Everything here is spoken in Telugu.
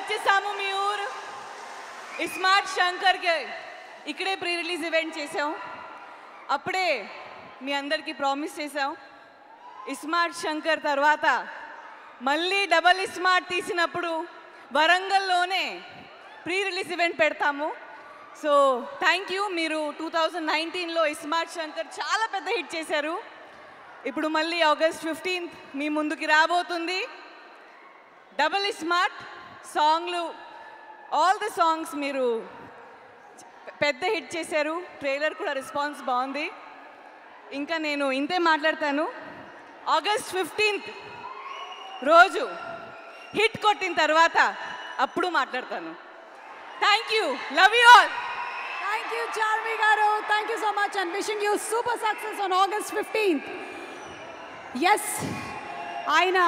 వచ్చేసాము మీ ఊరు ఇస్మార్ట్ శంకర్కి ఇక్కడే ప్రీ రిలీజ్ ఈవెంట్ చేసాం. అప్పుడే మీ అందరికీ ప్రామిస్ చేసాం, ఇస్మార్ట్ శంకర్ తర్వాత మళ్ళీ డబల్ ఇస్మార్ట్ తీసినప్పుడు వరంగల్లోనే ప్రీ రిలీజ్ ఈవెంట్ పెడతాము. So thank you. మీరు 2019లో ఇస్మార్ట్ శంకర్ చాలా పెద్ద హిట్ చేశారు. ఇప్పుడు మళ్ళీ ఆగస్ట్ 15th మీ ముందుకి రాబోతుంది డబల్ ఇస్మార్ట్ సాంగ్లు. ఆల్ ద సాంగ్స్ మీరు పెద్ద హిట్ చేశారు. ట్రైలర్ కూడా రెస్పాన్స్ బాగుంది. ఇంకా నేను ఇంతే మాట్లాడతాను. ఆగస్ట్ 15th రోజు హిట్ కొట్టిన తర్వాత అప్పుడు మాట్లాడతాను. Thank you. Love you all. Thank you, Charmi Garu. Thank you so much and wishing you super success on August 15th. Yes, Aina.